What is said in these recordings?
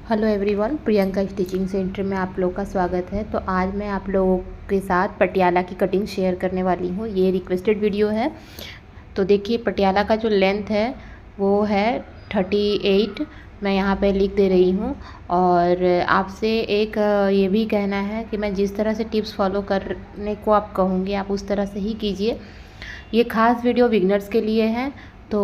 Hello everyone, Priyanka stitching centre में आप लोग का स्वागत है। तो आज मैं आप लोगों के साथ पटियाला की कटिंग शेयर करने वाली हूँ। ये रिक्वेस्टेड वीडियो है। तो देखिए, पटियाला का जो लेंथ है वो है 38। मैं यहाँ पे लिख दे रही हूँ। और आपसे एक ये भी कहना है कि मैं जिस तरह से टिप्स फॉलो करने को आप कहूँगी आप उस तरह से ही कीजिए। ये खास वीडियो बिगनर्स के लिए है। तो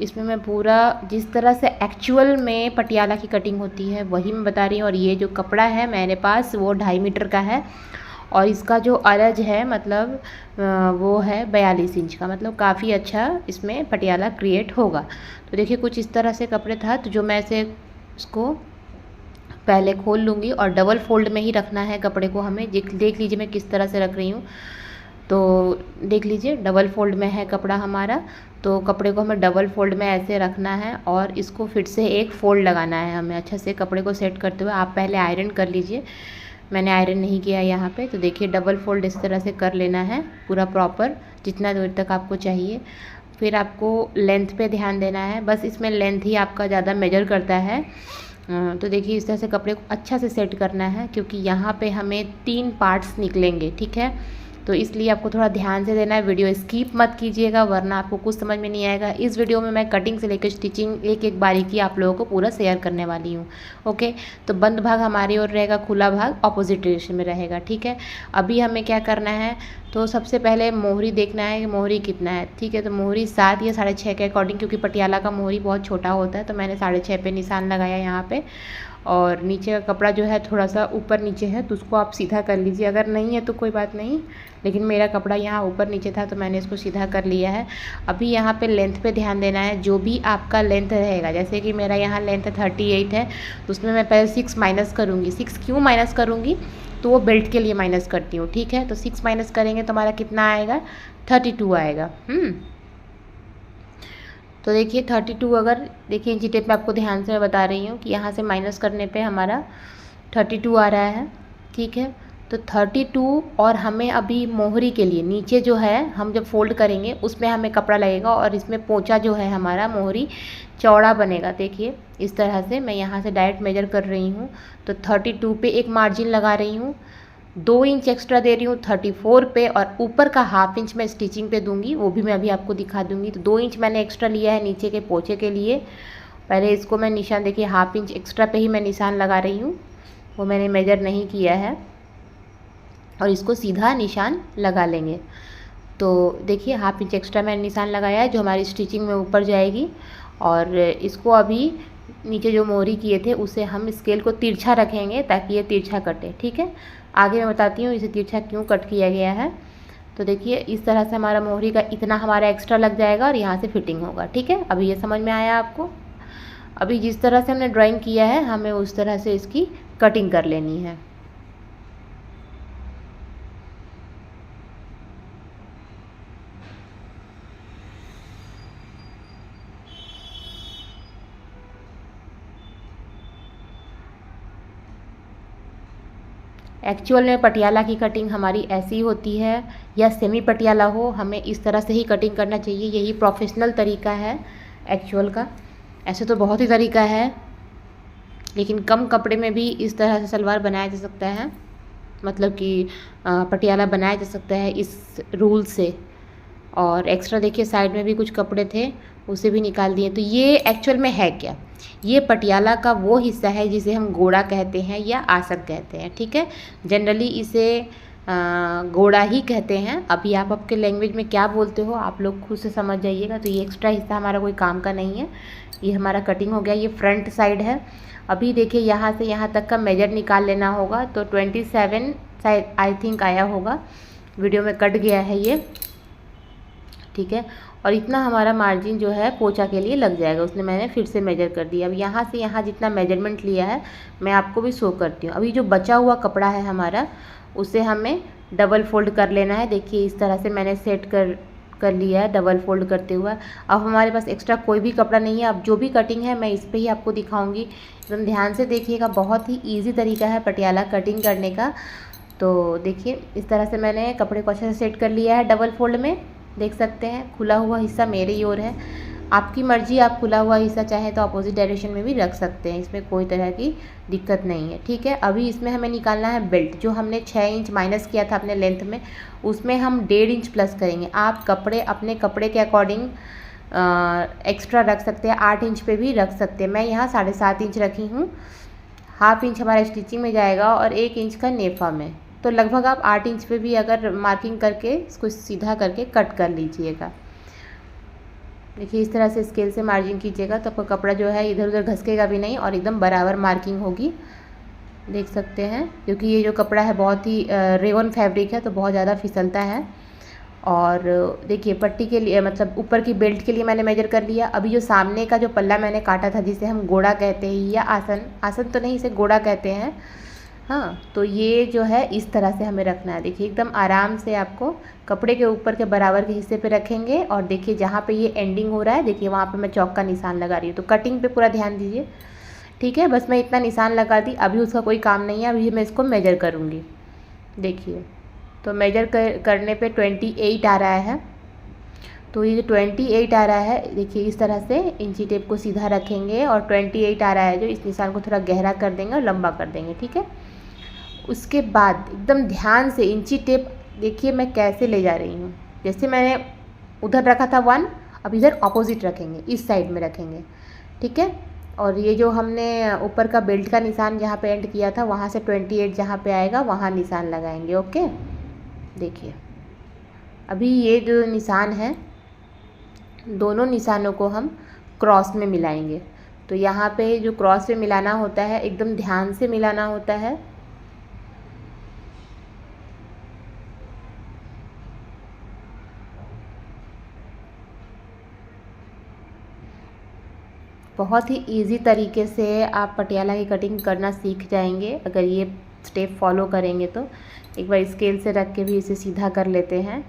इसमें मैं पूरा जिस तरह से एक्चुअल में पटियाला की कटिंग होती है वही मैं बता रही हूँ। और ये जो कपड़ा है मेरे पास वो 2.5 मीटर का है। और इसका जो अरज है मतलब वो है 42 इंच का। मतलब काफ़ी अच्छा इसमें पटियाला क्रिएट होगा। तो देखिए, कुछ इस तरह से कपड़े था तो जो मैं इसे इसको पहले खोल लूँगी और डबल फोल्ड में ही रखना है कपड़े को। हमें देख लीजिए मैं किस तरह से रख रही हूँ। तो देख लीजिए, डबल फोल्ड में है कपड़ा हमारा। तो कपड़े को हमें डबल फोल्ड में ऐसे रखना है और इसको फिर से एक फ़ोल्ड लगाना है हमें अच्छे से कपड़े को सेट करते हुए। आप पहले आयरन कर लीजिए, मैंने आयरन नहीं किया यहाँ पे। तो देखिए, डबल फोल्ड इस तरह से कर लेना है पूरा प्रॉपर, जितना दूर तक आपको चाहिए। फिर आपको लेंथ पे ध्यान देना है, बस इसमें लेंथ ही आपका ज़्यादा मेजर करता है। तो देखिए, इस तरह से कपड़े को अच्छा से सेट करना है क्योंकि यहाँ पे हमें 3 पार्ट्स निकलेंगे, ठीक है। तो इसलिए आपको थोड़ा ध्यान से देना है, वीडियो स्किप मत कीजिएगा वरना आपको कुछ समझ में नहीं आएगा। इस वीडियो में मैं कटिंग से लेकर स्टिचिंग एक एक बारीकी आप लोगों को पूरा शेयर करने वाली हूँ। ओके, तो बंद भाग हमारी ओर रहेगा, खुला भाग ऑपोजिट डायरेक्शन में रहेगा, ठीक है। अभी हमें क्या करना है, तो सबसे पहले मोहरी देखना है कि मोहरी कितना है, ठीक है। तो मोहरी 7 या 6.5 के अकॉर्डिंग, क्योंकि पटियाला का मोहरी बहुत छोटा होता है तो मैंने 6.5 पे निशान लगाया यहाँ पे। और नीचे का कपड़ा जो है थोड़ा सा ऊपर नीचे है तो उसको आप सीधा कर लीजिए, अगर नहीं है तो कोई बात नहीं। लेकिन मेरा कपड़ा यहाँ ऊपर नीचे था तो मैंने इसको सीधा कर लिया है। अभी यहाँ पे लेंथ पे ध्यान देना है, जो भी आपका लेंथ रहेगा। जैसे कि मेरा यहाँ लेंथ 38 है तो उसमें मैं पहले 6 माइनस करूँगी। 6 क्यों माइनस करूँगी, तो वो बेल्ट के लिए माइनस करती हूँ, ठीक है। तो 6 माइनस करेंगे तो हमारा कितना आएगा, 32 आएगा। तो देखिए 32, अगर देखिए इंची टेप में आपको ध्यान से मैं बता रही हूँ कि यहाँ से माइनस करने पे हमारा 32 आ रहा है, ठीक है। तो 32, और हमें अभी मोहरी के लिए नीचे जो है हम जब फोल्ड करेंगे उसमें हमें कपड़ा लगेगा और इसमें पोंचा जो है हमारा मोहरी चौड़ा बनेगा। देखिए इस तरह से मैं यहाँ से डायरेक्ट मेजर कर रही हूँ। तो 32 पे एक मार्जिन लगा रही हूँ, 2 इंच एक्स्ट्रा दे रही हूँ 34 पे, और ऊपर का ½ इंच मैं स्टिचिंग पे दूंगी, वो भी मैं अभी आपको दिखा दूंगी। तो 2 इंच मैंने एक्स्ट्रा लिया है नीचे के पोंचे के लिए। पहले इसको मैं निशान, देखिए ½ इंच एक्स्ट्रा पे ही मैं निशान लगा रही हूँ, वो मैंने मेजर नहीं किया है। और इसको सीधा निशान लगा लेंगे। तो देखिए ½ इंच एक्स्ट्रा मैंने निशान लगाया है जो हमारी स्टिचिंग में ऊपर जाएगी। और इसको अभी नीचे जो मोहरी किए थे उसे हम स्केल को तिरछा रखेंगे ताकि ये तिरछा कटे, ठीक है। आगे मैं बताती हूँ इसे तिरछा क्यों कट किया गया है। तो देखिए इस तरह से हमारा मोहरी का इतना हमारा एक्स्ट्रा लग जाएगा और यहाँ से फिटिंग होगा, ठीक है। अभी ये समझ में आया आपको। अभी जिस तरह से हमने ड्राइंग किया है हमें उस तरह से इसकी कटिंग कर लेनी है। एक्चुअल में पटियाला की कटिंग हमारी ऐसी होती है, या सेमी पटियाला हो, हमें इस तरह से ही कटिंग करना चाहिए। यही प्रोफेशनल तरीका है एक्चुअल का। ऐसे तो बहुत ही तरीका है, लेकिन कम कपड़े में भी इस तरह से सलवार बनाया जा सकता है, मतलब कि पटियाला बनाया जा सकता है इस रूल से। और एक्स्ट्रा देखिए साइड में भी कुछ कपड़े थे उसे भी निकाल दिए। तो ये एक्चुअल में है क्या, ये पटियाला का वो हिस्सा है जिसे हम गोड़ा कहते हैं या आसक कहते हैं, ठीक है। जनरली इसे गोड़ा ही कहते हैं। अभी आप आपके लैंग्वेज में क्या बोलते हो आप लोग खुद से समझ जाइएगा। तो ये एक्स्ट्रा हिस्सा हमारा कोई काम का नहीं है। ये हमारा कटिंग हो गया, ये फ्रंट साइड है। अभी देखिए यहाँ से यहाँ तक का मेजर निकाल लेना होगा। तो 27 शायद आई थिंक आया होगा, वीडियो में कट गया है ये, ठीक है। और इतना हमारा मार्जिन जो है पोंचा के लिए लग जाएगा, उसने मैंने फिर से मेजर कर दिया। अब यहाँ से यहाँ जितना मेजरमेंट लिया है मैं आपको भी शो करती हूँ। अभी जो बचा हुआ कपड़ा है हमारा उसे हमें डबल फोल्ड कर लेना है। देखिए इस तरह से मैंने सेट कर लिया है डबल फोल्ड करते हुए। अब हमारे पास एक्स्ट्रा कोई भी कपड़ा नहीं है। अब जो भी कटिंग है मैं इस पर ही आपको दिखाऊँगी, एकदम ध्यान से देखिएगा। बहुत ही ईजी तरीका है पटियाला कटिंग करने का। तो देखिए इस तरह से मैंने कपड़े को अच्छे से सेट कर लिया है डबल फोल्ड में, देख सकते हैं खुला हुआ हिस्सा मेरे ही ओर है। आपकी मर्जी, आप खुला हुआ हिस्सा चाहे तो अपोजिट डायरेक्शन में भी रख सकते हैं, इसमें कोई तरह की दिक्कत नहीं है। ठीक है, अभी इसमें हमें निकालना है बेल्ट। जो हमने 6 इंच माइनस किया था अपने लेंथ में, उसमें हम 1.5 इंच प्लस करेंगे। आप अपने कपड़े के अकॉर्डिंग एक्स्ट्रा रख सकते हैं, 8 इंच पे भी रख सकते हैं। मैं यहाँ 7.5 इंच रखी हूँ। हाफ इंच हमारा स्टिचिंग में जाएगा और 1 इंच का नेफा में, तो लगभग आप 8 इंच पे भी अगर मार्किंग करके इसको सीधा करके कट कर लीजिएगा। देखिए इस तरह से स्केल से मार्जिन कीजिएगा तो आपका कपड़ा जो है इधर उधर घसकेगा भी नहीं और एकदम बराबर मार्किंग होगी। देख सकते हैं, क्योंकि ये जो कपड़ा है बहुत ही रेवन फैब्रिक है तो बहुत ज़्यादा फिसलता है। और देखिए पट्टी के लिए मतलब ऊपर की बेल्ट के लिए मैंने मेजर कर लिया। अभी जो सामने का जो पल्ला मैंने काटा था, जिसे हम गोड़ा कहते हैं या आसन तो नहीं, इसे गोड़ा कहते हैं। हाँ, तो ये जो है इस तरह से हमें रखना है। देखिए एकदम आराम से आपको कपड़े के ऊपर के बराबर के हिस्से पे रखेंगे और देखिए जहाँ पे ये एंडिंग हो रहा है, देखिए वहाँ पे मैं चौक का निशान लगा रही हूँ। तो कटिंग पे पूरा ध्यान दीजिए। ठीक है, बस मैं इतना निशान लगा दी, अभी उसका कोई काम नहीं है। अभी मैं इसको मेजर करूँगी। देखिए तो मेजर करने पे 28 आ रहा है। तो ये जो 28 आ रहा है, देखिए इस तरह से इंची टेप को सीधा रखेंगे और 28 आ रहा है जो, इस निशान को थोड़ा गहरा कर देंगे और लंबा कर देंगे। ठीक है, उसके बाद एकदम ध्यान से इंची टेप देखिए मैं कैसे ले जा रही हूँ। जैसे मैंने उधर रखा था 1, अब इधर अपोजिट रखेंगे, इस साइड में रखेंगे। ठीक है, और ये जो हमने ऊपर का बेल्ट का निशान जहाँ पे एंड किया था, वहाँ से 28 जहाँ पे आएगा वहाँ निशान लगाएंगे। ओके, देखिए अभी ये जो निशान है, दोनों निशानों को हम क्रॉस में मिलाएंगे। तो यहाँ पे जो क्रॉस में मिलाना होता है एकदम ध्यान से मिलाना होता है। बहुत ही इजी तरीके से आप पटियाला की कटिंग करना सीख जाएंगे अगर ये स्टेप फॉलो करेंगे तो। एक बार स्केल से रख के भी इसे सीधा कर लेते हैं।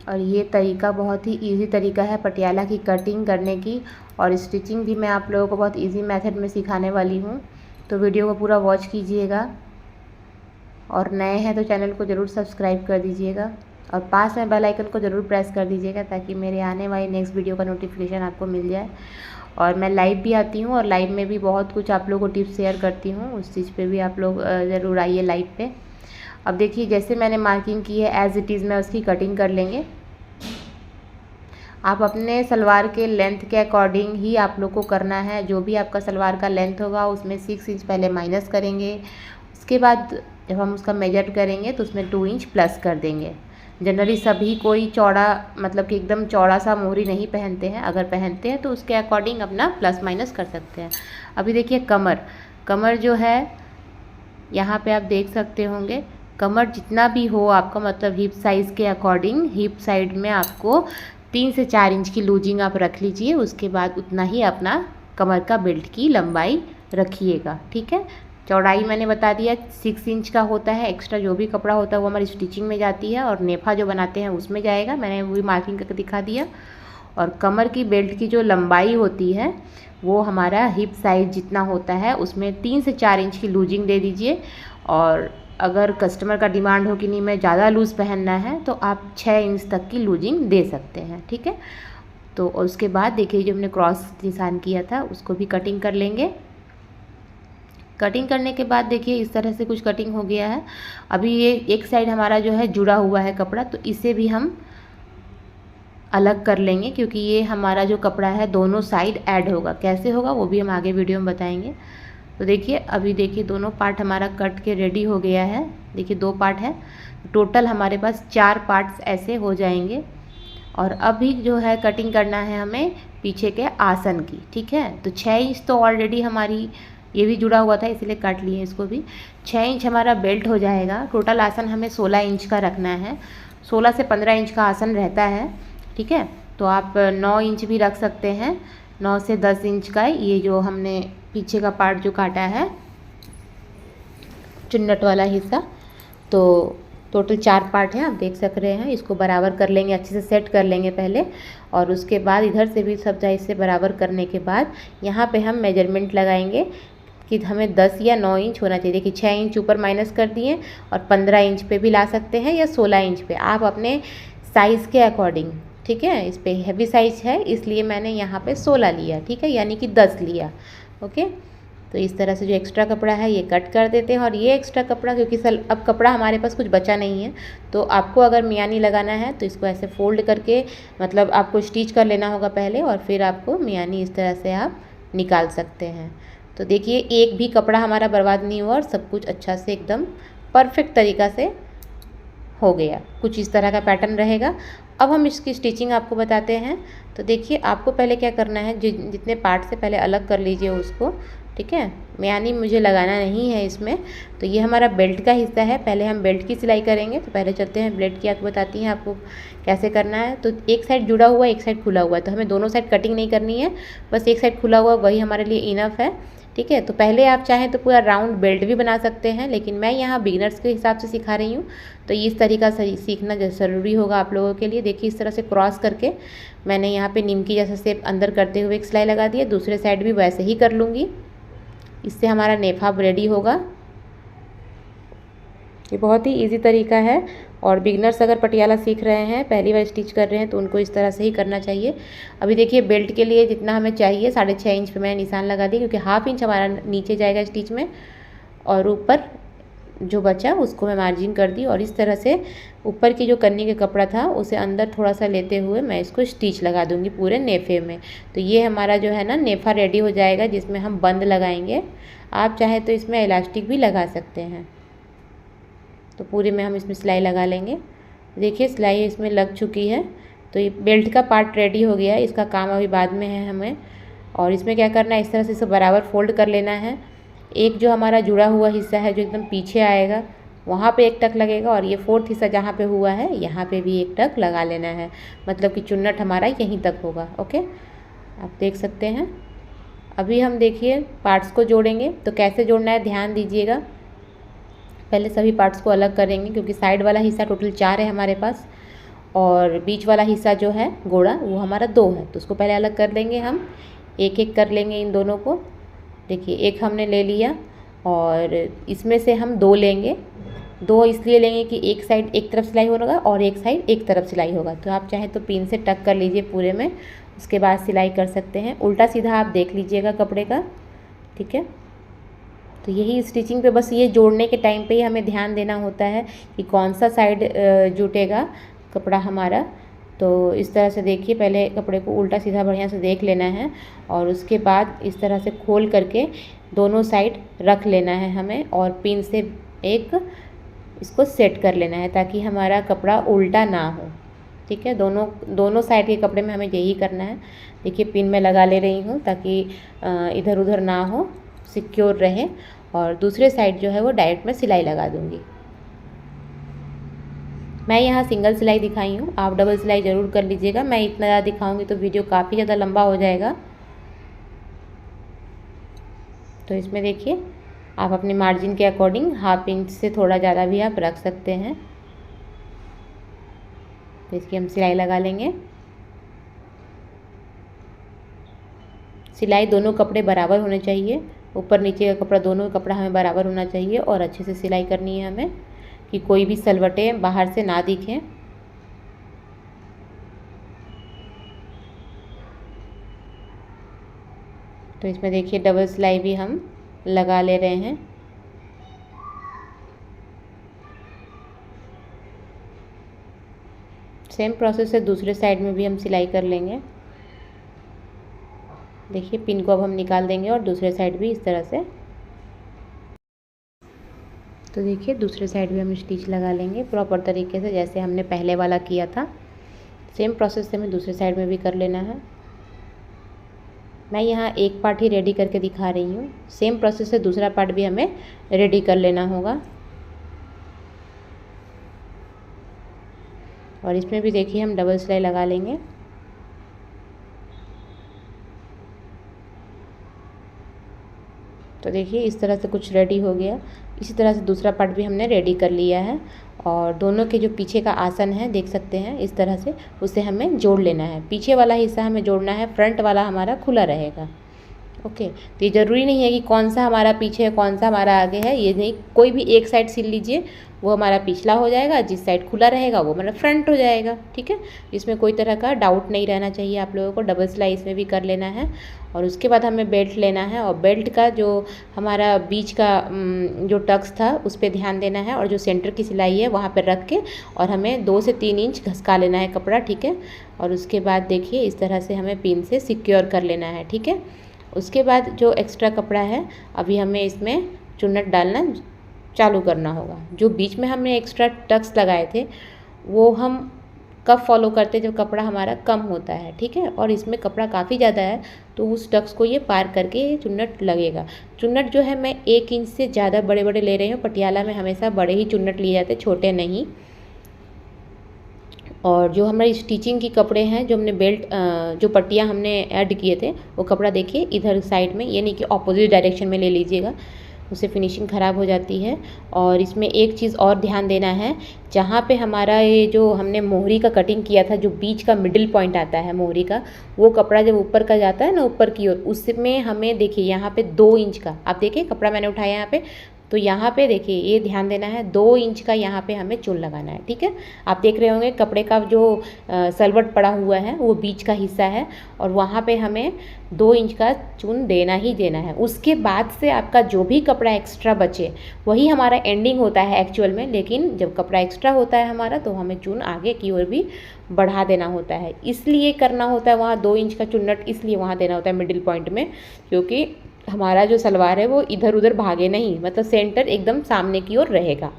और ये तरीका बहुत ही इजी तरीका है पटियाला की कटिंग करने की, और स्टिचिंग भी मैं आप लोगों को बहुत इजी मेथड में सिखाने वाली हूँ। तो वीडियो को पूरा वॉच कीजिएगा, और नए हैं तो चैनल को ज़रूर सब्सक्राइब कर दीजिएगा और पास में बेल आइकन को ज़रूर प्रेस कर दीजिएगा ताकि मेरे आने वाली नेक्स्ट वीडियो का नोटिफिकेशन आपको मिल जाए। और मैं लाइव भी आती हूँ और लाइव में भी बहुत कुछ आप लोगों को टिप्स शेयर करती हूँ, उस चीज़ पे भी आप लोग ज़रूर आइए लाइव पे। अब देखिए जैसे मैंने मार्किंग की है एज इट इज़ मैं उसकी कटिंग कर लेंगे। आप अपने सलवार के लेंथ के अकॉर्डिंग ही आप लोग को करना है। जो भी आपका सलवार का लेंथ होगा उसमें 6 इंच पहले माइनस करेंगे। उसके बाद जब हम उसका मेजर करेंगे तो उसमें 2 इंच प्लस कर देंगे। जनरली सभी कोई चौड़ा मतलब कि एकदम चौड़ा सा मोहरी नहीं पहनते हैं, अगर पहनते हैं तो उसके अकॉर्डिंग अपना प्लस माइनस कर सकते हैं। अभी देखिए कमर जो है यहाँ पे आप देख सकते होंगे, कमर जितना भी हो आपका मतलब हिप साइज़ के अकॉर्डिंग हिप साइड में आपको 3 से 4 इंच की लूजिंग आप रख लीजिए। उसके बाद उतना ही अपना कमर का बेल्ट की लंबाई रखिएगा। ठीक है, चौड़ाई मैंने बता दिया 6 इंच का होता है। एक्स्ट्रा जो भी कपड़ा होता है वो हमारी स्टिचिंग में जाती है और नेफा जो बनाते हैं उसमें जाएगा, मैंने वो भी मार्किंग करके दिखा दिया। और कमर की बेल्ट की जो लंबाई होती है वो हमारा हिप साइज़ जितना होता है उसमें 3 से 4 इंच की लूजिंग दे दीजिए। और अगर कस्टमर का डिमांड हो कि नहीं मैं ज़्यादा लूज़ पहनना है तो आप 6 इंच तक की लूजिंग दे सकते हैं। ठीक है, तो उसके बाद देखिए जो हमने क्रॉस निशान किया था उसको भी कटिंग कर लेंगे। कटिंग करने के बाद देखिए इस तरह से कुछ कटिंग हो गया है। अभी ये एक साइड हमारा जो है जुड़ा हुआ है कपड़ा, तो इसे भी हम अलग कर लेंगे क्योंकि ये हमारा जो कपड़ा है दोनों साइड ऐड होगा। कैसे होगा वो भी हम आगे वीडियो में बताएंगे। तो देखिए अभी देखिए दोनों पार्ट हमारा कट के रेडी हो गया है। देखिए 2 पार्ट है, टोटल हमारे पास 4 पार्ट्स ऐसे हो जाएंगे। और अभी जो है कटिंग करना है हमें पीछे के आसन की। ठीक है, तो 6 इंच तो ऑलरेडी हमारी ये भी जुड़ा हुआ था इसलिए काट लिए इसको भी। 6 इंच हमारा बेल्ट हो जाएगा। टोटल आसन हमें 16 इंच का रखना है। 16 से 15 इंच का आसन रहता है। ठीक है, तो आप 9 इंच भी रख सकते हैं। 9 से 10 इंच का ये जो हमने पीछे का पार्ट जो काटा है चुन्नट वाला हिस्सा, तो टोटल 4 पार्ट हैं, आप देख सक रहे हैं। इसको बराबर कर लेंगे, अच्छे से सेट कर लेंगे पहले, और उसके बाद इधर से भी सब साइड से बराबर करने के बाद यहाँ पे हम मेजरमेंट लगाएंगे कि हमें 10 या 9 इंच होना चाहिए। देखिए 6 इंच ऊपर माइनस कर दिए और 15 इंच पे भी ला सकते हैं या 16 इंच पे, आप अपने साइज़ के अकॉर्डिंग ठीक है। इस पे हैवी साइज है इसलिए मैंने यहाँ पे 16 लिया, ठीक है, यानी कि 10 लिया। ओके, तो इस तरह से जो एक्स्ट्रा कपड़ा है ये कट कर देते हैं। और ये एक्स्ट्रा कपड़ा क्योंकि अब कपड़ा हमारे पास कुछ बचा नहीं है, तो आपको अगर मियानी लगाना है तो इसको ऐसे फोल्ड करके मतलब आपको स्टिच कर लेना होगा पहले, और फिर आपको मियानी इस तरह से आप निकाल सकते हैं। तो देखिए एक भी कपड़ा हमारा बर्बाद नहीं हुआ और सब कुछ अच्छा से एकदम परफेक्ट तरीक़ा से हो गया। कुछ इस तरह का पैटर्न रहेगा। अब हम इसकी स्टिचिंग आपको बताते हैं। तो देखिए आपको पहले क्या करना है, जितने पार्ट से पहले अलग कर लीजिए उसको, ठीक है। मियानी मुझे लगाना नहीं है इसमें। तो ये हमारा बेल्ट का हिस्सा है, पहले हम बेल्ट की सिलाई करेंगे। तो पहले चलते हैं बेल्ट की, आपको बताती हैं आपको कैसे करना है। तो एक साइड जुड़ा हुआ है, एक साइड खुला हुआ है, तो हमें दोनों साइड कटिंग नहीं करनी है, बस एक साइड खुला हुआ वही हमारे लिए इनफ है, ठीक है। तो पहले आप चाहें तो पूरा राउंड बेल्ट भी बना सकते हैं, लेकिन मैं यहाँ बिगिनर्स के हिसाब से सिखा रही हूँ, तो इस तरीका से सीखना ज़रूरी होगा आप लोगों के लिए। देखिए इस तरह से क्रॉस करके मैंने यहाँ पे निमकी जैसा शेप अंदर करते हुए एक सिलाई लगा दिया। दूसरे साइड भी वैसे ही कर लूँगी, इससे हमारा नेफा रेडी होगा। ये बहुत ही इजी तरीका है, और बिगनर्स अगर पटियाला सीख रहे हैं, पहली बार स्टिच कर रहे हैं, तो उनको इस तरह से ही करना चाहिए। अभी देखिए बेल्ट के लिए जितना हमें चाहिए 6.5 इंच पे मैंने निशान लगा दी, क्योंकि हाफ इंच हमारा नीचे जाएगा स्टिच में, और ऊपर जो बचा उसको मैं मार्जिन कर दी। और इस तरह से ऊपर की जो कन्नी का कपड़ा था उसे अंदर थोड़ा सा लेते हुए मैं इसको स्टिच लगा दूँगी पूरे नेफे में। तो ये हमारा जो है ना नेफा रेडी हो जाएगा, जिसमें हम बंद लगाएंगे। आप चाहे तो इसमें इलास्टिक भी लगा सकते हैं। तो पूरे में हम इसमें सिलाई लगा लेंगे। देखिए सिलाई इसमें लग चुकी है। तो ये बेल्ट का पार्ट रेडी हो गया है, इसका काम अभी बाद में है हमें। और इसमें क्या करना है, इस तरह से इसे बराबर फोल्ड कर लेना है। एक जो हमारा जुड़ा हुआ हिस्सा है जो एकदम पीछे आएगा वहाँ पे एक टक लगेगा, और ये 4th हिस्सा जहाँ पे हुआ है यहाँ पे भी एक टक लगा लेना है, मतलब कि चुन्नट हमारा यहीं तक होगा। ओके, आप देख सकते हैं। अभी हम देखिए पार्ट्स को जोड़ेंगे। तो कैसे जोड़ना है ध्यान दीजिएगा। पहले सभी पार्ट्स को अलग करेंगे, क्योंकि साइड वाला हिस्सा टोटल 4 है हमारे पास, और बीच वाला हिस्सा जो है गोड़ा वो हमारा 2 है। तो उसको पहले अलग कर देंगे हम, एक एक कर लेंगे इन दोनों को। देखिए एक हमने ले लिया, और इसमें से हम 2 लेंगे। 2 इसलिए लेंगे कि एक साइड एक तरफ सिलाई होगा और एक साइड एक तरफ सिलाई होगा। तो आप चाहें तो पिन से टक कर लीजिए पूरे में, उसके बाद सिलाई कर सकते हैं। उल्टा सीधा आप देख लीजिएगा कपड़े का, ठीक है। तो यही स्टिचिंग पे बस ये जोड़ने के टाइम पे ही हमें ध्यान देना होता है कि कौन सा साइड जुटेगा कपड़ा हमारा। तो इस तरह से देखिए पहले कपड़े को उल्टा सीधा बढ़िया से देख लेना है, और उसके बाद इस तरह से खोल करके दोनों साइड रख लेना है हमें, और पिन से एक इसको सेट कर लेना है ताकि हमारा कपड़ा उल्टा ना हो, ठीक है। दोनों साइड के कपड़े में हमें यही करना है। देखिए पिन में लगा ले रही हूँ ताकि इधर उधर ना हो, सिक्योर रहे। और दूसरे साइड जो है वो डायरेक्ट मैं सिलाई लगा दूँगी। मैं यहाँ सिंगल सिलाई दिखाई हूँ, आप डबल सिलाई ज़रूर कर लीजिएगा। मैं इतना ज़्यादा दिखाऊंगी तो वीडियो काफ़ी ज़्यादा लंबा हो जाएगा। तो इसमें देखिए आप अपने मार्जिन के अकॉर्डिंग हाफ इंच से थोड़ा ज़्यादा भी आप रख सकते हैं। तो इसकी हम सिलाई लगा लेंगे। सिलाई दोनों कपड़े बराबर होने चाहिए, ऊपर नीचे का कपड़ा दोनों कपड़ा हमें बराबर होना चाहिए, और अच्छे से सिलाई करनी है हमें कि कोई भी सलवटें बाहर से ना दिखें। तो इसमें देखिए डबल सिलाई भी हम लगा ले रहे हैं। सेम प्रोसेस से दूसरे साइड में भी हम सिलाई कर लेंगे। देखिए पिन को अब हम निकाल देंगे और दूसरे साइड भी इस तरह से। तो देखिए दूसरे साइड भी हम स्टिच लगा लेंगे प्रॉपर तरीके से, जैसे हमने पहले वाला किया था। सेम प्रोसेस से हमें दूसरे साइड में भी कर लेना है। मैं यहाँ एक पार्ट ही रेडी करके दिखा रही हूँ, सेम प्रोसेस से दूसरा पार्ट भी हमें रेडी कर लेना होगा। और इसमें भी देखिए हम डबल सिलाई लगा लेंगे। तो देखिए इस तरह से कुछ रेडी हो गया। इसी तरह से दूसरा पार्ट भी हमने रेडी कर लिया है, और दोनों के जो पीछे का आसन है देख सकते हैं इस तरह से, उसे हमें जोड़ लेना है। पीछे वाला हिस्सा हमें जोड़ना है, फ्रंट वाला हमारा खुला रहेगा। ओके। तो ये ज़रूरी नहीं है कि कौन सा हमारा पीछे है कौन सा हमारा आगे है, ये नहीं, कोई भी एक साइड सिल लीजिए, वो हमारा पिछला हो जाएगा, जिस साइड खुला रहेगा वो हमारा फ्रंट हो जाएगा। ठीक है, इसमें कोई तरह का डाउट नहीं रहना चाहिए आप लोगों को। डबल सिलाई इसमें भी कर लेना है। और उसके बाद हमें बेल्ट लेना है, और बेल्ट का जो हमारा बीच का जो टक्स था उस पर ध्यान देना है, और जो सेंटर की सिलाई है वहाँ पर रख के और हमें 2 से 3 इंच घसका लेना है कपड़ा। ठीक है, और उसके बाद देखिए इस तरह से हमें पिन से सिक्योर कर लेना है। ठीक है, उसके बाद जो एक्स्ट्रा कपड़ा है अभी हमें इसमें चुन्नट डालना चालू करना होगा। जो बीच में हमने एक्स्ट्रा टक्स लगाए थे वो हम कब फॉलो करते जब कपड़ा हमारा कम होता है। ठीक है, और इसमें कपड़ा काफ़ी ज़्यादा है तो उस टक्स को ये पार करके ये चुन्नट लगेगा। चुन्नट जो है मैं 1 इंच से ज़्यादा बड़े बड़े ले रही हूँ। पटियाला में हमेशा बड़े ही चुन्नट लिए जाते, छोटे नहीं। और जो हमारी स्टिचिंग की कपड़े हैं, जो हमने बेल्ट जो पट्टियाँ हमने ऐड किए थे वो कपड़ा देखिए इधर साइड में, ये नहीं कि ऑपोजिट डायरेक्शन में ले लीजिएगा, उससे फिनिशिंग ख़राब हो जाती है। और इसमें एक चीज़ और ध्यान देना है, जहाँ पे हमारा ये जो हमने मोहरी का कटिंग किया था, जो बीच का मिडिल पॉइंट आता है मोहरी का, वो कपड़ा जब ऊपर का जाता है ना ऊपर की ओर, उसमें हमें देखिए यहाँ पे 2 इंच का, आप देखिए कपड़ा मैंने उठाया यहाँ पे, तो यहाँ पे देखिए ये ध्यान देना है 2 इंच का यहाँ पे हमें चून लगाना है। ठीक है, आप देख रहे होंगे कपड़े का जो सलवट पड़ा हुआ है वो बीच का हिस्सा है, और वहाँ पे हमें 2 इंच का चून देना ही देना है। उसके बाद से आपका जो भी कपड़ा एक्स्ट्रा बचे वही हमारा एंडिंग होता है एक्चुअल में, लेकिन जब कपड़ा एक्स्ट्रा होता है हमारा तो हमें चून आगे की ओर भी बढ़ा देना होता है। इसलिए करना होता है वहाँ 2 इंच का चुन्नट, इसलिए वहाँ देना होता है मिडिल पॉइंट में, क्योंकि हमारा जो सलवार है वो इधर उधर भागे नहीं, मतलब सेंटर एकदम सामने की ओर रहेगा।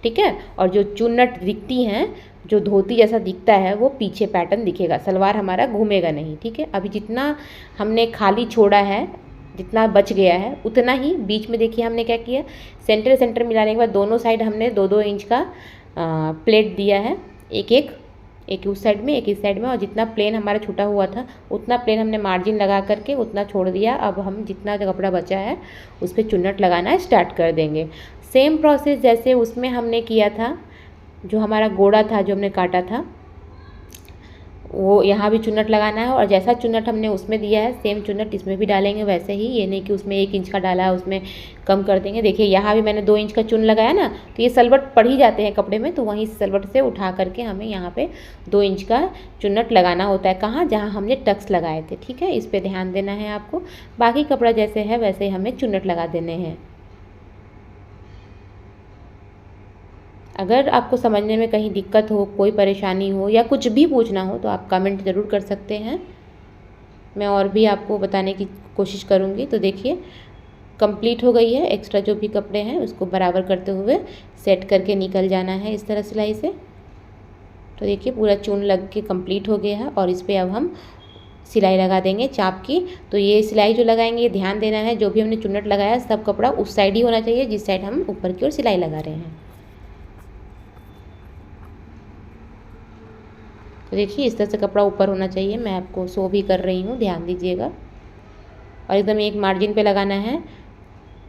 ठीक है, और जो चुन्नट दिखती हैं, जो धोती जैसा दिखता है वो पीछे पैटर्न दिखेगा, सलवार हमारा घूमेगा नहीं। ठीक है, अभी जितना हमने खाली छोड़ा है, जितना बच गया है उतना ही बीच में देखिए हमने क्या किया, सेंटर सेंटर मिलाने के बाद दोनों साइड हमने 2-2 इंच का प्लेट दिया है, एक उस साइड में एक इस साइड में, और जितना प्लेन हमारा छूटा हुआ था उतना प्लेन हमने मार्जिन लगा करके उतना छोड़ दिया। अब हम जितना जो कपड़ा बचा है उस पर चुन्नट लगाना स्टार्ट कर देंगे। सेम प्रोसेस जैसे उसमें हमने किया था, जो हमारा गोड़ा था जो हमने काटा था वो यहाँ भी चुन्नट लगाना है, और जैसा चुन्नट हमने उसमें दिया है सेम चुन्नट इसमें भी डालेंगे वैसे ही। ये नहीं कि उसमें 1 इंच का डाला है उसमें कम कर देंगे। देखिए यहाँ भी मैंने 2 इंच का चुन लगाया ना, तो ये सलवट पड़ ही जाते हैं कपड़े में, तो वहीं सलवट से उठा करके हमें यहाँ पे 2 इंच का चुन्नट लगाना होता है। कहाँ? जहाँ हमने टक्स लगाए थे। ठीक है, इस पर ध्यान देना है आपको। बाकी कपड़ा जैसे है वैसे हमें चुन्नट लगा देने हैं। अगर आपको समझने में कहीं दिक्कत हो, कोई परेशानी हो या कुछ भी पूछना हो तो आप कमेंट ज़रूर कर सकते हैं, मैं और भी आपको बताने की कोशिश करूँगी। तो देखिए कंप्लीट हो गई है। एक्स्ट्रा जो भी कपड़े हैं उसको बराबर करते हुए सेट करके निकल जाना है इस तरह सिलाई से। तो देखिए पूरा चून लग के कंप्लीट हो गया है, और इस पर अब हम सिलाई लगा देंगे चाप की। तो ये सिलाई जो लगाएंगे ध्यान देना है, जो भी हमने चुन्नट लगाया सब कपड़ा उस साइड ही होना चाहिए जिस साइड हम ऊपर की ओर सिलाई लगा रहे हैं। तो देखिए इस तरह से कपड़ा ऊपर होना चाहिए, मैं आपको शो भी कर रही हूँ, ध्यान दीजिएगा। और एकदम एक मार्जिन पे लगाना है,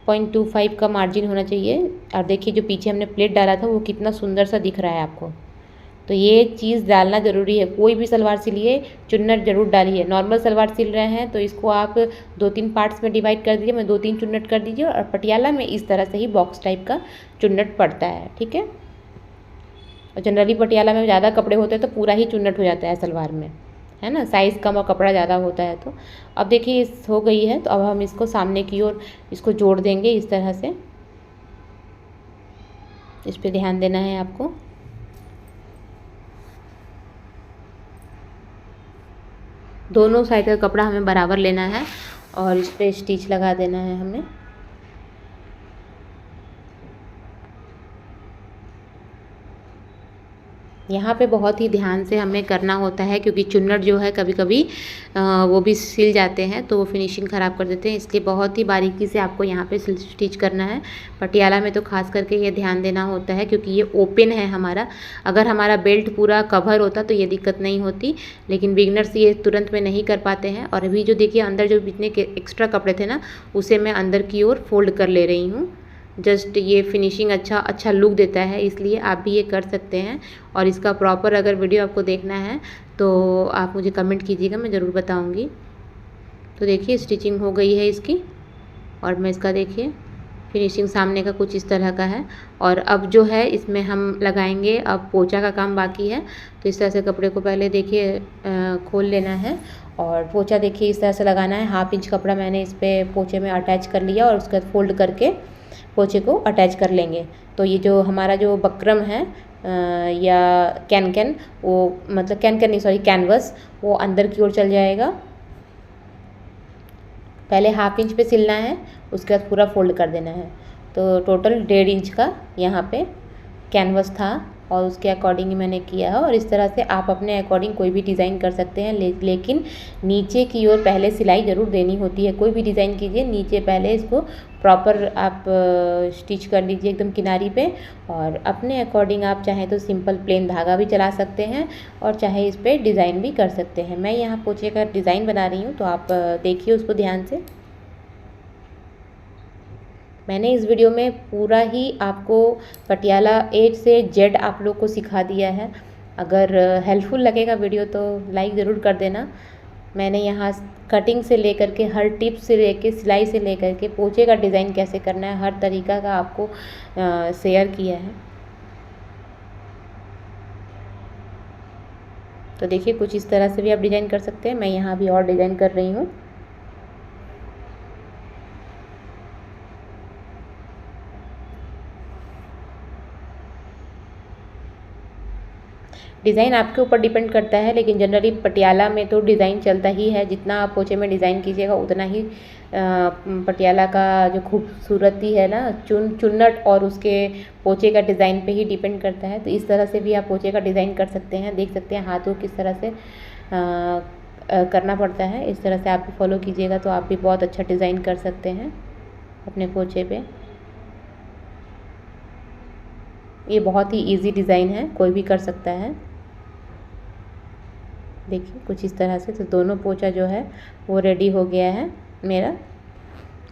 0.25 का मार्जिन होना चाहिए। और देखिए जो पीछे हमने प्लेट डाला था वो कितना सुंदर सा दिख रहा है आपको। तो ये चीज़ डालना ज़रूरी है। कोई भी सलवार सिलिए चुन्नट ज़रूर डालिए। नॉर्मल सलवार सिल रहे हैं तो इसको आप 2-3 पार्ट्स में डिवाइड कर दीजिए, मैं 2-3 चुन्नट कर दीजिए। और पटियाला में इस तरह से ही बॉक्स टाइप का चुन्नट पड़ता है। ठीक है, और जनरली पटियाला में ज़्यादा कपड़े होते हैं तो पूरा ही चुन्नट हो जाता है सलवार में, है ना, साइज़ कम और कपड़ा ज़्यादा होता है। तो अब देखिए इस हो गई है, तो अब हम इसको सामने की ओर इसको जोड़ देंगे इस तरह से। इस पर ध्यान देना है आपको। दोनों साइड का कपड़ा हमें बराबर लेना है और इस पर स्टिच लगा देना है हमें। यहाँ पे बहुत ही ध्यान से हमें करना होता है, क्योंकि चुन्नट जो है कभी कभी वो भी सिल जाते हैं तो वो फिनिशिंग ख़राब कर देते हैं। इसलिए बहुत ही बारीकी से आपको यहाँ पे स्टिच करना है। पटियाला में तो खास करके ये ध्यान देना होता है, क्योंकि ये ओपन है हमारा। अगर हमारा बेल्ट पूरा कवर होता तो ये दिक्कत नहीं होती, लेकिन बिगनर्स ये तुरंत में नहीं कर पाते हैं। और अभी जो देखिए अंदर जो जितने एक्स्ट्रा कपड़े थे ना, उसे मैं अंदर की ओर फोल्ड कर ले रही हूँ। जस्ट ये फिनिशिंग अच्छा लुक देता है, इसलिए आप भी ये कर सकते हैं। और इसका प्रॉपर अगर वीडियो आपको देखना है तो आप मुझे कमेंट कीजिएगा, मैं ज़रूर बताऊंगी। तो देखिए स्टिचिंग हो गई है इसकी, और मैं इसका देखिए फिनिशिंग सामने का कुछ इस तरह का है। और अब जो है इसमें हम लगाएंगे, अब पोंचा का काम बाकी है। तो इस तरह से कपड़े को पहले देखिए खोल लेना है, और पोंचा देखिए इस तरह से लगाना है। 1/2 इंच कपड़ा मैंने इस पर पोंचे में अटैच कर लिया, और उसके बाद फोल्ड करके पोंचे को अटैच कर लेंगे। तो ये जो हमारा जो बकरम है या कैन वो मतलब कैन नहीं सॉरी कैनवस, वो अंदर की ओर चल जाएगा। पहले 1/2 इंच पे सिलना है, उसके बाद पूरा फोल्ड कर देना है। तो टोटल 1.5 इंच का यहाँ पे कैनवस था, और उसके अकॉर्डिंग ही मैंने किया है। और इस तरह से आप अपने अकॉर्डिंग कोई भी डिज़ाइन कर सकते हैं, लेकिन नीचे की ओर पहले सिलाई ज़रूर देनी होती है। कोई भी डिज़ाइन कीजिए, नीचे पहले इसको प्रॉपर आप स्टिच कर लीजिए एकदम किनारी पे। और अपने अकॉर्डिंग आप चाहें तो सिंपल प्लेन धागा भी चला सकते हैं, और चाहे इस पर डिज़ाइन भी कर सकते हैं। मैं यहाँ पोंचे का डिज़ाइन बना रही हूँ, तो आप देखिए उसको ध्यान से। मैंने इस वीडियो में पूरा ही आपको पटियाला A से Z आप लोग को सिखा दिया है। अगर हेल्पफुल लगेगा वीडियो तो लाइक ज़रूर कर देना। मैंने यहाँ कटिंग से लेकर के हर टिप से लेकर सिलाई से लेकर के पोंचे का डिज़ाइन कैसे करना है, हर तरीका का आपको शेयर किया है। तो देखिए कुछ इस तरह से भी आप डिज़ाइन कर सकते हैं। मैं यहाँ भी और डिज़ाइन कर रही हूँ। डिज़ाइन आपके ऊपर डिपेंड करता है, लेकिन जनरली पटियाला में तो डिज़ाइन चलता ही है। जितना आप पोंचे में डिज़ाइन कीजिएगा उतना ही पटियाला का जो खूबसूरती है ना, चुन्नट और उसके पोंचे का डिज़ाइन पे ही डिपेंड करता है। तो इस तरह से भी आप पोंचे का डिज़ाइन कर सकते हैं। देख सकते हैं हाथों किस तरह से करना पड़ता है। इस तरह से आप भी फॉलो कीजिएगा तो आप भी बहुत अच्छा डिज़ाइन कर सकते हैं अपने पोंचे पे। ये बहुत ही इजी डिज़ाइन है, कोई भी कर सकता है। देखिए कुछ इस तरह से। तो दोनों पोंचा जो है वो रेडी हो गया है मेरा।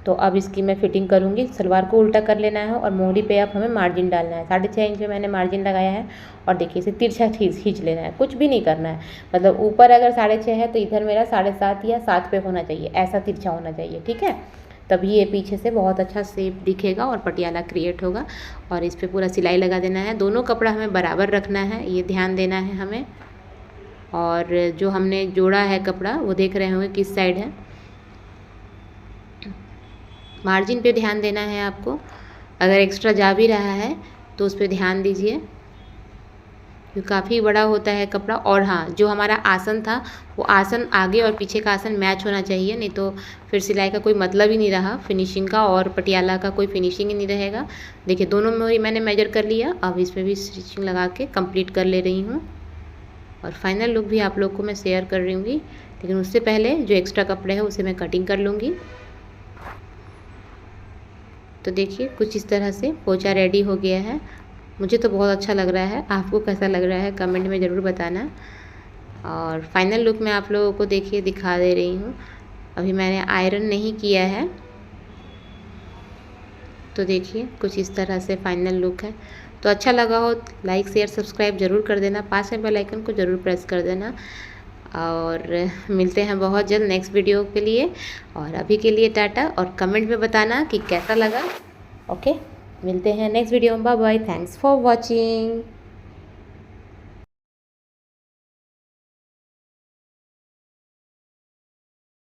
तो अब इसकी मैं फिटिंग करूँगी। सलवार को उल्टा कर लेना है, और मोहरी पे अब हमें मार्जिन डालना है। 6.5 इंच में मैंने मार्जिन लगाया है, और देखिए इसे तिरछा खींच लेना है। कुछ भी नहीं करना है, मतलब ऊपर अगर 6.5 है तो इधर मेरा 7.5 या 7 पे होना चाहिए, ऐसा तिरछा होना चाहिए, ठीक है। तभी ये पीछे से बहुत अच्छा शेप दिखेगा और पटियाला क्रिएट होगा। और इस पर पूरा सिलाई लगा देना है। दोनों कपड़ा हमें बराबर रखना है, ये ध्यान देना है हमें। और जो हमने जोड़ा है कपड़ा वो देख रहे होंगे किस साइड है। मार्जिन पे ध्यान देना है आपको। अगर एक्स्ट्रा जा भी रहा है तो उस पर ध्यान दीजिए, क्योंकि काफ़ी बड़ा होता है कपड़ा। और हाँ, जो हमारा आसन था वो आसन आगे और पीछे का आसन मैच होना चाहिए, नहीं तो फिर सिलाई का कोई मतलब ही नहीं रहा फिनिशिंग का, और पटियाला का कोई फिनिशिंग ही नहीं रहेगा। देखिए दोनों में ही मैंने मेजर कर लिया। अब इसमें भी स्टिचिंग लगा के कंप्लीट कर ले रही हूँ, और फाइनल लुक भी आप लोग को मैं शेयर कर रही हूँ। लेकिन उससे पहले जो एक्स्ट्रा कपड़े हैं उसे मैं कटिंग कर लूँगी। तो देखिए कुछ इस तरह से पोंचा रेडी हो गया है। मुझे तो बहुत अच्छा लग रहा है, आपको कैसा लग रहा है कमेंट में ज़रूर बताना। और फाइनल लुक मैं आप लोगों को देखिए दिखा दे रही हूँ। अभी मैंने आयरन नहीं किया है। तो देखिए कुछ इस तरह से फाइनल लुक है। तो अच्छा लगा हो लाइक शेयर सब्सक्राइब ज़रूर कर देना, पास में बेल आइकन को ज़रूर प्रेस कर देना। और मिलते हैं बहुत जल्द नेक्स्ट वीडियो के लिए। और अभी के लिए टाटा, और कमेंट में बताना कि कैसा लगा। ओके, मिलते हैं नेक्स्ट वीडियो में। Bye bye, thanks for watching.